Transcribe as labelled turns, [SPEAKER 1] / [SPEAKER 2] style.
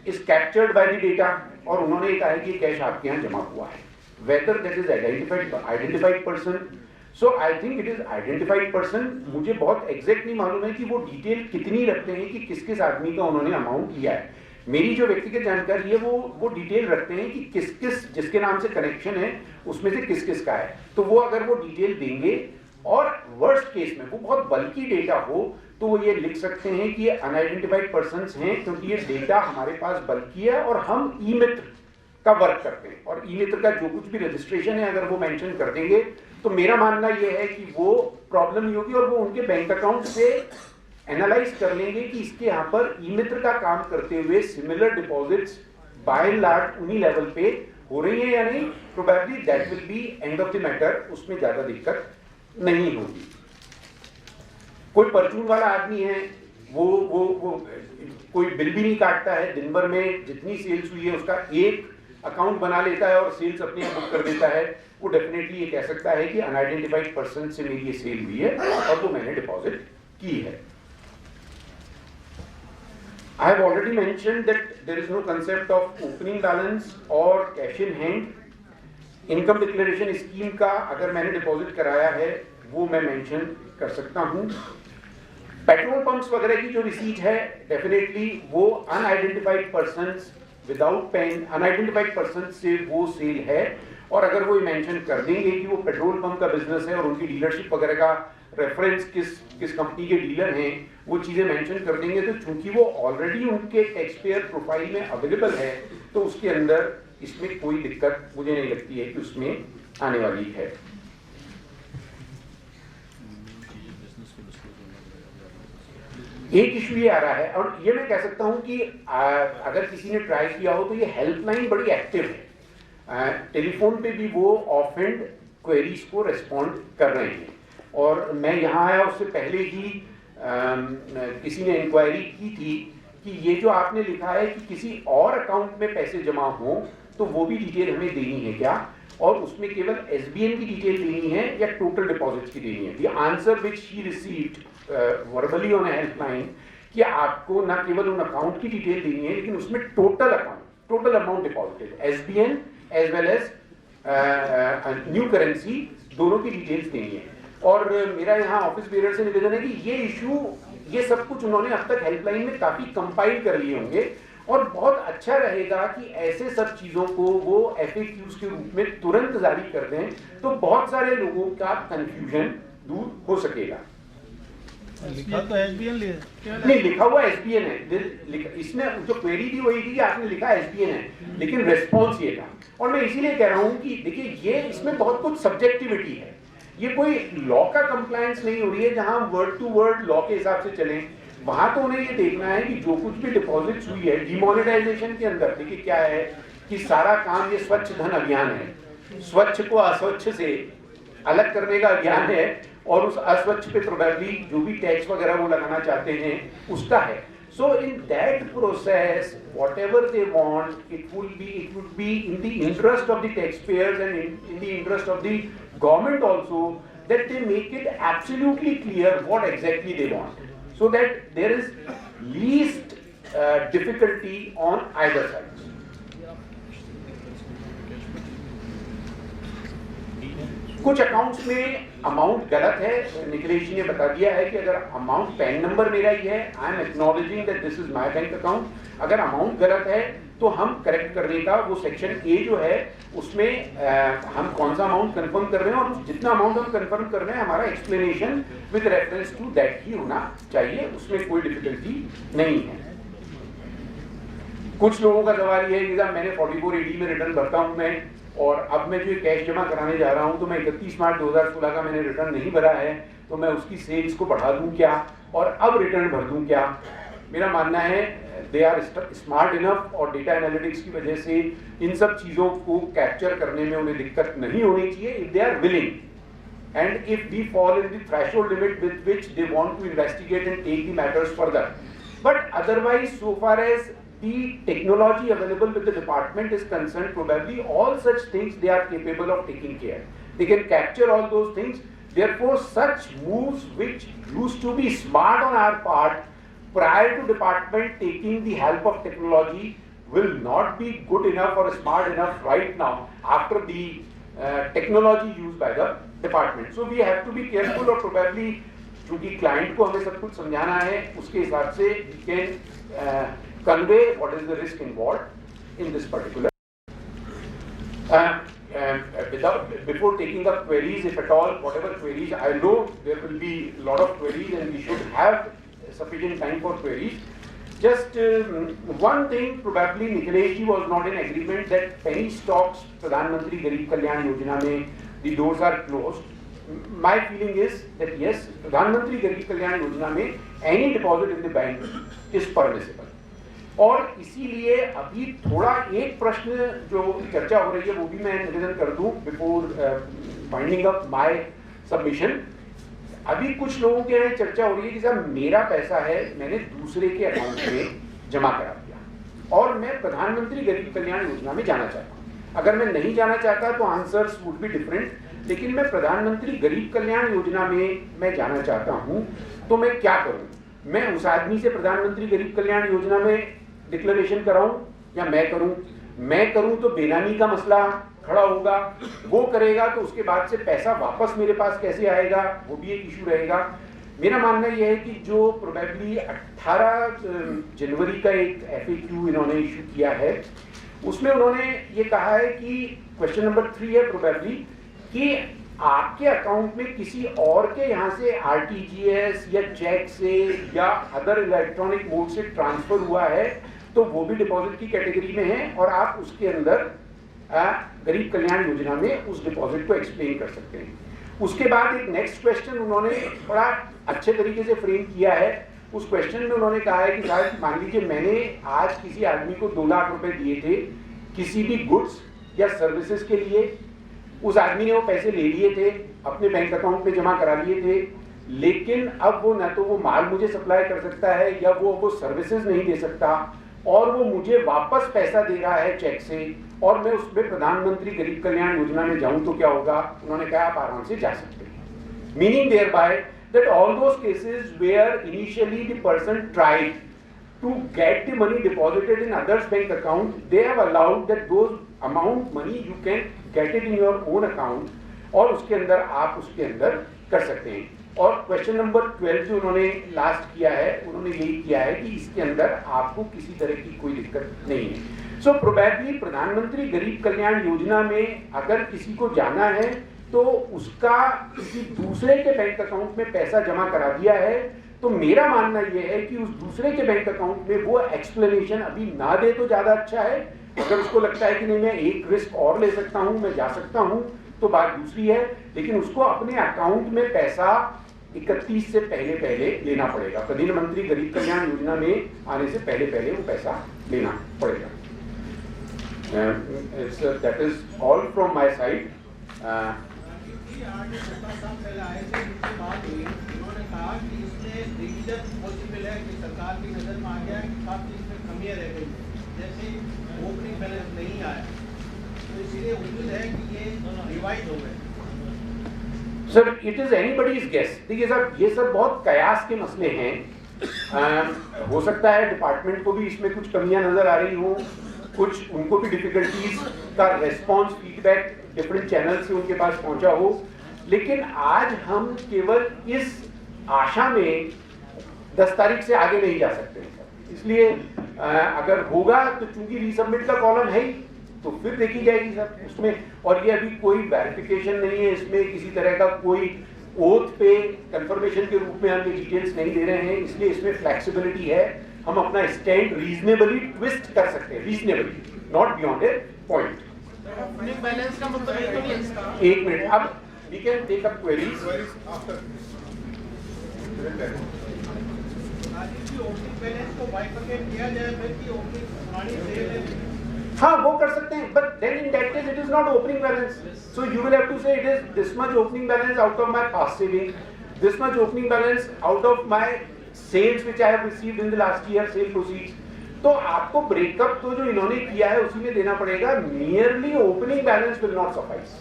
[SPEAKER 1] is captured by the data और उन्होंने कहा है कि कैश आपके यहाँ जमा हुआ है. Whether that is identified person, so I think it is identified person. मुझे बहुत एग्जैक्ट नहीं मालूम है कि वो डिटेल कितनी रखते हैं कि किस किस आदमी का उन्होंने अमाउंट किया है. मेरी जो व्यक्तिगत जानकारी है वो डिटेल रखते हैं कि किस किस जिसके नाम से कनेक्शन है उसमें से किस किस का है. तो वो अगर वो डिटेल देंगे और वर्स्ट केस में वो बहुत बल्कि डेटा हो तो वो ये लिख सकते हैं कि ये अनआइडेंटिफाइड पर्सन्स हैं क्योंकि ये डेटा हमारे पास बल्कि है और हम ई मित्र का वर्क करते हैं और ई मित्र का जो कुछ भी रजिस्ट्रेशन है अगर वो मेंशन कर देंगे तो मेरा मानना ये है कि वो प्रॉब्लम नहीं होगी और वो उनके बैंक अकाउंट से एनालाइज कर लेंगे कि इसके यहाँ पर ई मित्र का काम करते हुए similar deposits by and large उन्हीं लेवल पे हो रही है या नहीं. Probably that will be end of the matter, उसमें ज्यादा दिक्कत नहीं होगी. कोई परचून वाला आदमी है वो कोई बिल भी नहीं काटता है, दिन भर में जितनी सेल्स हुई है उसका एक अकाउंट बना लेता है और सेल्स अपने बुक कर देता है, वो डेफिनेटली ये कह सकता है कि अनआइडेंटिफाइड पर्सन से मेरी ये सेल हुई है और वो मैंने डिपॉजिट की है. I have already mentioned that there is no concept of opening balance or cash in hand. Income declaration scheme का अगर मैंने डिपॉजिट कराया है वो मैं मेंशन कर सकता हूँ. पेट्रोल पंप्स वगैरह की जो रिसीट है डेफिनेटली वो unidentified persons without PAN unidentified person से वो सेल है और अगर वो मेंशन कर देंगे कि वो पेट्रोल पंप का बिजनेस है और उनकी डीलरशिप वगैरह का रेफरेंस किस कंपनी के डीलर हैं वो चीजें मेंशन कर देंगे तो चूंकि वो ऑलरेडी उनके टैक्स पेयर प्रोफाइल में अवेलेबल है तो उसके अंदर इसमें कोई दिक्कत मुझे नहीं लगती है कि उसमें आने वाली है. एक इशू ये आ रहा है और ये मैं कह सकता हूं कि अगर किसी ने ट्राई किया हो तो ये हेल्पलाइन बड़ी एक्टिव है. टेलीफोन पे भी वो ऑफ हैंड क्वेरीज को रिस्पॉन्ड कर रहे हैं और मैं यहाँ आया उससे पहले ही किसी ने इंक्वायरी की थी कि ये जो आपने लिखा है कि किसी और अकाउंट में पैसे जमा हो तो वो भी डिटेल हमें देनी है क्या और उसमें केवल एसबीएन की डिटेल देनी है या टोटल डिपॉजिट्स की देनी है. The answer which she received verbally on helpline कि आपको ना केवल उन अकाउंट की डिटेल देनी है लेकिन उसमें total amount deposited SBN as well as new currency दोनों की डिटेल्स देनी है. और मेरा यहाँ ऑफिस बेरर से निवेदन है कि ये इशू ये सब कुछ उन्होंने अब तक हेल्पलाइन में काफी कंपाइल कर लिए होंगे और बहुत अच्छा रहेगा कि ऐसे सब चीजों को वो FAQs के रूप में तुरंत जारी कर दें तो बहुत सारे लोगों का कंफ्यूजन दूर हो सकेगा.
[SPEAKER 2] लिखा तो एसबीएन
[SPEAKER 1] नहीं लिखा हुआ एसबीएन है. इसमें जो क्वेरी थी वही थी कि आपने लिखा एसबीएन है लेकिन रेस्पॉन्स ये था और मैं इसीलिए कह रहा हूँ कि देखिए ये इसमें बहुत कुछ सब्जेक्टिविटी है. ये कोई लॉ का कंप्लायंस नहीं हो रही है जहां हम वर्ड टू वर्ड लॉ के हिसाब से चलें. वहां तो उन्हें ये देखना है कि जो कुछ भी डिपॉजिट्स हुई है डिमोनेटाइजेशन के अंदर देखिए क्या है कि सारा काम ये स्वच्छ धन अभियान है. स्वच्छ को अस्वच्छ से अलग करने का अभियान है और उस अस्वच्छ पे प्रोबेबली जो भी टैक्स वगैरह वो लगाना चाहते हैं उसका है. So in that process, whatever they want, it would be in the interest of the taxpayers and in the interest of the government also that they make it absolutely clear what exactly they want, so that there is least difficulty on either side. कुछ accounts में amount गलत है. निखिलेश जी ने बता दिया है कि अगर अमाउंट पैन नंबर मेरा ही है I am acknowledging that this is my bank account. अगर अमाउंट गलत है तो हम करेक्ट करने का वो सेक्शन ए जो है उसमें हम कौन सा अमाउंट कंफर्म कर रहे हैं और जितना अमाउंट हम कंफर्म कर रहे हैं हमारा explanation with reference to that ही होना चाहिए. उसमें कोई डिफिकल्टी नहीं है. कुछ लोगों का सवाल ये है कि मैंने 44AD में रिटर्न भरता हूं मैं और अब मैं जो कैश जमा कराने जा रहा हूं तो मैं 31 मार्च 2016 का मैंने रिटर्न नहीं भरा है तो मैं उसकी सेल्स को बढ़ा दूं क्या और अब रिटर्न भर दूं क्या. मेरा मानना है दे आर स्मार्ट इनफ और डेटा एनालिटिक्स की वजह से इन सब चीजों को कैप्चर करने में उन्हें दिक्कत नहीं होनी चाहिए if they are willing and if we fall in the threshold limit with which they want to investigate and take the matters further. But otherwise, so far as the technology available with the department is concerned, probably all such things they are capable of taking care. They can capture all those things. Therefore, such moves which used to be smart on our part prior to department taking the help of technology will not be good enough or smart enough right now after the technology used by the department. So we have to be careful, or probably क्योंकि client को हमें सब कुछ समझाना है, उसके हिसाब से we can convey what is the risk involved in this particular. Before taking up queries, if at all, whatever queries, I know there will be a lot of queries and we should have sufficient time for queries. Just one thing, probably Nikhilesh ji was not in agreement that penny stocks, Pradhan Mantri Garib Kalyan Yojana mein, the doors are closed. My feeling is that yes, Pradhan Mantri Garib Kalyan Yojana mein any deposit in the bank is permissible. और इसीलिए अभी थोड़ा एक प्रश्न जो चर्चा हो रही है वो भी मैं निवेदन कर दूं before winding up my submission. अभी कुछ लोगों के यहाँ चर्चा हो रही है कि सर मेरा पैसा है, मैंने दूसरे के अकाउंट में जमा करा दिया और मैं प्रधानमंत्री गरीब कल्याण योजना में जाना चाहता हूँ. अगर मैं नहीं जाना चाहता तो आंसर्स वुड बी डिफरेंट, लेकिन मैं प्रधानमंत्री गरीब कल्याण योजना में मैं जाना चाहता हूँ तो मैं क्या करूँ? मैं उस आदमी से प्रधानमंत्री गरीब कल्याण योजना में डिक्लेरेशन कराऊं या मैं करूं तो बेनामी का मसला खड़ा होगा. वो करेगा तो उसके बाद से पैसा वापस मेरे पास कैसे आएगा, वो भी एक इशू रहेगा. मेरा मानना यह है कि जो प्रोबेबली 18 जनवरी का एक FAQ इन्होंने इशू किया है, उसमें उन्होंने ये कहा है कि क्वेश्चन नंबर 3 है प्रोबेबली कि आपके अकाउंट में किसी और के यहाँ से RTGS या चेक से या अदर इलेक्ट्रॉनिक मोड से ट्रांसफर हुआ है तो वो भी डिपॉजिट की कैटेगरी में है और आप उसके अंदर गरीब कल्याण योजना में उस डिपॉजिट को एक्सप्लेन कर सकते हैं. उसके बाद एक नेक्स्ट क्वेश्चन उन्होंने बड़ा अच्छे तरीके से फ्रेम किया है. उस क्वेश्चन में उन्होंने कहा है कि शायद मान लीजिए मैंने आज किसी आदमी को 2 लाख रुपए दिए थे किसी भी गुड्स या सर्विसेज के लिए. उस आदमी ने वो पैसे ले लिए थे, अपने बैंक अकाउंट में जमा करा लिए थे, लेकिन अब वो ना तो वो माल मुझे सप्लाई कर सकता है या वो सर्विसेज नहीं दे सकता और वो मुझे वापस पैसा दे रहा है चेक से और मैं उसमें प्रधानमंत्री गरीब कल्याण योजना में जाऊं तो क्या होगा? उन्होंने कहा आप आराम से जा सकते हैं. Meaning thereby that all those cases where initially the person tried to get the money deposited in others bank account, they have allowed that those amount money you can get it in your own account और उसके अंदर आप उसके अंदर कर सकते हैं. और क्वेश्चन नंबर 12 जो उन्होंने लास्ट किया है, उन्होंने यही किया है कि इसके अंदर आपको किसी तरह की कोई दिक्कत नहीं है. सो प्रोबेबली प्रधानमंत्री गरीब कल्याण योजना में अगर किसी को जाना है तो उसका किसी दूसरे के बैंक अकाउंट में पैसा जमा करा दिया है तो मेरा मानना यह है कि उस दूसरे के बैंक अकाउंट में वो एक्सप्लेनेशन अभी ना दे तो ज्यादा अच्छा है. अगर उसको लगता है कि नहीं मैं एक रिस्क और ले सकता हूं, मैं जा सकता हूं, तो बात दूसरी है, लेकिन उसको अपने अकाउंट में पैसा 31 से पहले लेना पड़ेगा. प्रधानमंत्री गरीब कल्याण योजना में आने से पहले वो पैसा लेना पड़ेगा. That is all from my side.
[SPEAKER 2] Possible है कि सरकार की नजर में आ गया कि काफी इसमें कमियां रह गई, जैसे ओपनिंग बैलेंस नहीं आया तो इसलिए उम्मीद है कि ये रिवाइज हो गए.
[SPEAKER 1] Sir it is anybody's guess. देखिए सर ये सब बहुत कयास के मसले हैं. हो सकता है डिपार्टमेंट को भी इसमें कुछ कमियां नजर आ रही हो, कुछ उनको भी डिफिकल्टीज का रेस्पॉन्स फीडबैक डिफरेंट चैनल से उनके पास पहुंचा हो, लेकिन आज हम केवल इस आशा में 10 तारीख से आगे नहीं जा सकते. इसलिए अगर होगा तो चूंकि रीसबमिट का कॉलम है ही तो फिर देखी जाएगी सर उसमें. और ये अभी कोई वेरिफिकेशन नहीं है, इसमें किसी तरह का कोई ओथ पे कंफर्मेशन के रूप में हम ये डिटेल्स नहीं दे रहे हैं, इसलिए इसमें फ्लेक्सिबिलिटी है. हम अपना स्टैंड रीजनेबली ट्विस्ट कर सकते हैं, reasonably, not beyond A point.
[SPEAKER 2] Opening balance का मतलब ये तो नहीं है इसका.
[SPEAKER 1] एक मिनट, अब we can take up queries after.
[SPEAKER 2] Opening balance को बाइफरकेट किया जाए फिर की ओपनिंग पुरानी सेल है.
[SPEAKER 1] हाँ वो कर सकते हैं, but then in that case it is not opening balance. So you will have to say it is this much opening balance out of my past saving, this much opening balance out of my sales which I have received in the last year, sale proceeds. तो आपको breakup तो जो इन्होंने किया है उसी में देना पड़ेगा. Merely opening balance will not suffice.